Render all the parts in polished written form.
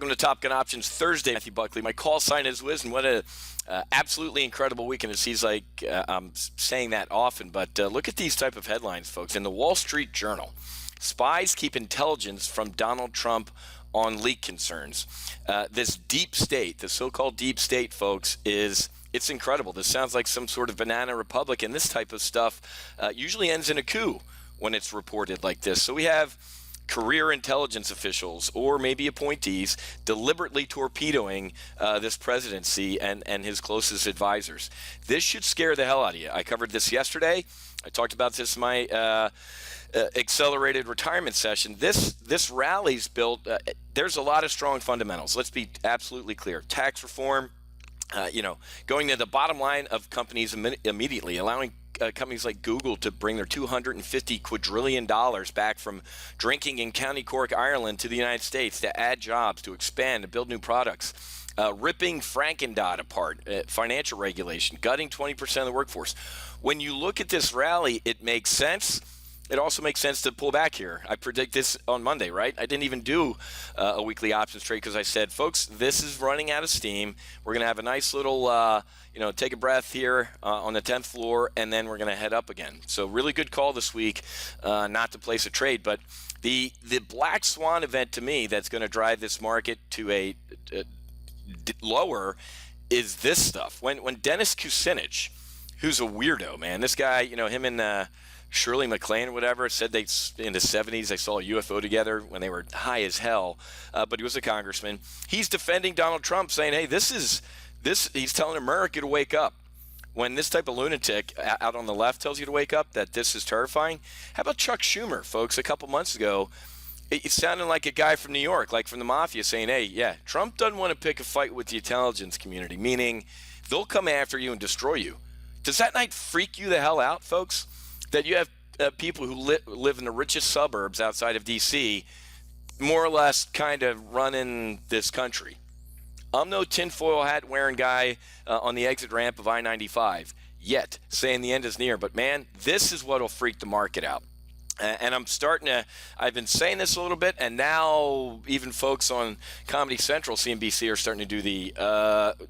Welcome to Top Gun Options Thursday, Matthew Buckley. My call sign is Wiz, and what a absolutely incredible weekend. It seems like I'm saying that often, but look at these type of headlines, folks. In the Wall Street Journal, spies keep intelligence from Donald Trump on leak concerns. This deep state, the so-called deep state, folks, it's incredible. This sounds like some sort of banana republic, and this type of stuff usually ends in a coup when it's reported like this. So we have career intelligence officials or maybe appointees deliberately torpedoing this presidency and his closest advisors. This should scare the hell out of you. I covered this yesterday. I talked about this in my accelerated retirement session. This rally's built. There's a lot of strong fundamentals. Let's be absolutely clear. Tax reform, going to the bottom line of companies immediately, allowing companies like Google to bring their $250 quadrillion back from drinking in County Cork, Ireland, to the United States to add jobs, to expand, to build new products. Ripping Frankendot apart, financial regulation, gutting 20% of the workforce. When you look at this rally, it makes sense. It also makes sense to pull back here. I predict this on Monday, right? I didn't even do a weekly options trade because I said, folks, this is running out of steam. We're going to have a nice little, take a breath here on the 10th floor, and then we're going to head up again. So really good call this week not to place a trade. But the black swan event to me that's going to drive this market to a lower is this stuff. When Dennis Kucinich, who's a weirdo, man, this guy, him and Shirley MacLaine or whatever, said they in the 70s they saw a UFO together when they were high as hell, but he was a congressman. He's defending Donald Trump, saying, hey, he's telling America to wake up. When this type of lunatic out on the left tells you to wake up, that this is terrifying. How about Chuck Schumer, folks? A couple months ago, it sounded like a guy from New York, like from the mafia, saying, hey, yeah, Trump doesn't want to pick a fight with the intelligence community, meaning they'll come after you and destroy you. Does that not freak you the hell out, folks? That you have people who live in the richest suburbs outside of D.C. more or less kind of running this country. I'm no tinfoil hat wearing guy on the exit ramp of I-95 yet, saying the end is near. But, man, this is what will freak the market out. And I've been saying this a little bit, and now even folks on Comedy Central, CNBC, are starting to do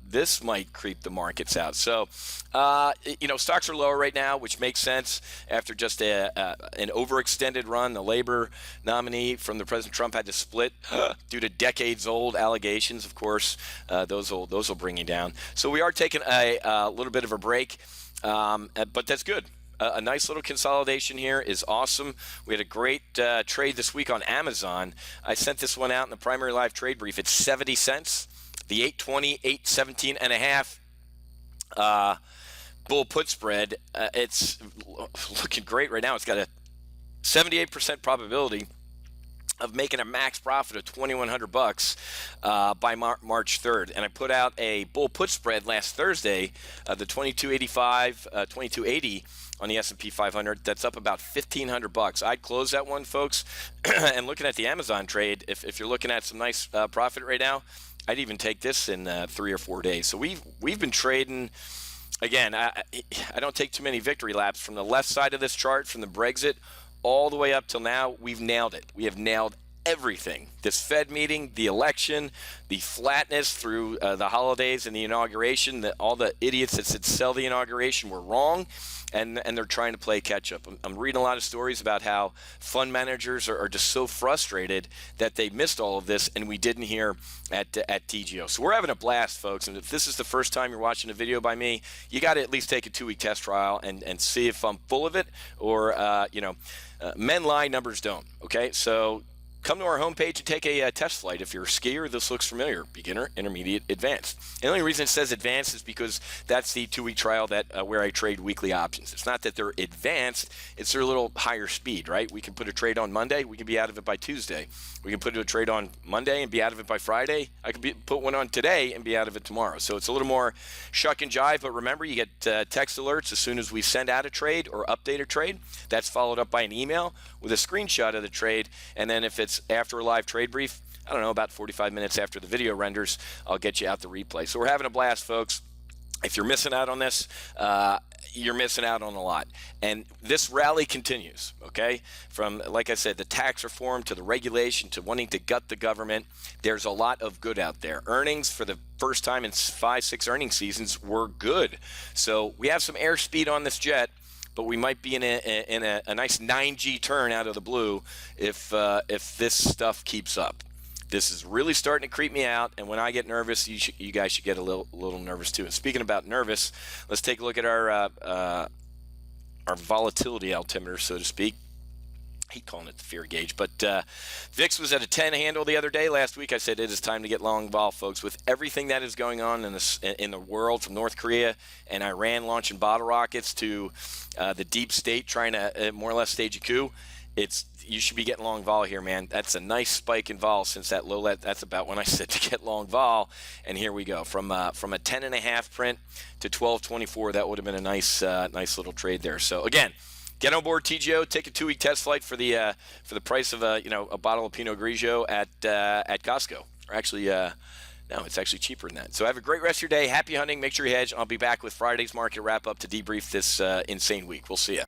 this might creep the markets out. So, stocks are lower right now, which makes sense after just an overextended run. The labor nominee from the President Trump had to split due to decades-old allegations. Of course, those will bring you down. So we are taking a little bit of a break, but that's good. A nice little consolidation here is awesome. We had a great trade this week on Amazon. I sent this one out in the primary live trade brief. It's 70 cents. The 820, 817 and a half bull put spread. It's looking great right now. It's got a 78% probability of making a max profit of $2,100 by March 3rd. And I put out a bull put spread last Thursday, the 2285, 2280 on the S&P 500. That's up about $1,500. I'd close that one, folks. And looking at the Amazon trade, if you're looking at some nice profit right now, I'd even take this in 3 or 4 days. So we've been trading. Again, I don't take too many victory laps from the left side of this chart, from the Brexit all the way up till now. We've nailed it. We have nailed everything. This Fed meeting, the election, the flatness through the holidays and the inauguration, all the idiots that said sell the inauguration were wrong, and they're trying to play catch up. I'm reading a lot of stories about how fund managers are just so frustrated that they missed all of this, and we didn't hear at TGO. So we're having a blast, folks, and if this is the first time you're watching a video by me, you got to at least take a 2-week test trial and see if I'm full of it or, men lie, numbers don't, okay? So come to our homepage and take a test flight. If you're a skier, this looks familiar. Beginner, intermediate, advanced. And the only reason it says advanced is because that's the 2-week trial that where I trade weekly options. It's not that they're advanced. It's their little higher speed, right? We can put a trade on Monday. We can be out of it by Tuesday. We can put a trade on Monday and be out of it by Friday. I could put one on today and be out of it tomorrow. So it's a little more shuck and jive. But remember, you get text alerts as soon as we send out a trade or update a trade. That's followed up by an email with a screenshot of the trade. And then if it's after a live trade brief, I don't know, about 45 minutes after the video renders, I'll get you out the replay. So we're having a blast, folks. If you're missing out on this, you're missing out on a lot. And this rally continues, okay? From, like I said, the tax reform to the regulation to wanting to gut the government, there's a lot of good out there. Earnings for the first time in 5-6 earnings seasons were good. So we have some airspeed on this jet, but we might be in a nice 9G turn out of the blue if this stuff keeps up. This is really starting to creep me out, and when I get nervous, you guys should get a little nervous too. And speaking about nervous, let's take a look at our volatility altimeter, so to speak. I hate calling it the fear gauge, but VIX was at a 10 handle the other day. Last week I said it is time to get long vol, folks. With everything that is going on in the world, from North Korea and Iran launching bottle rockets to the deep state trying to more or less stage a coup, you should be getting long vol here, man. That's a nice spike in vol since that low. That's about when I said to get long vol, and here we go from a 10.5 print to 12.24. That would have been a nice little trade there. So again, get on board TGO. Take a 2-week test flight for the price of a bottle of Pinot Grigio at Costco. Or actually, no, it's actually cheaper than that. So have a great rest of your day. Happy hunting. Make sure you hedge. I'll be back with Friday's market wrap up to debrief this insane week. We'll see you.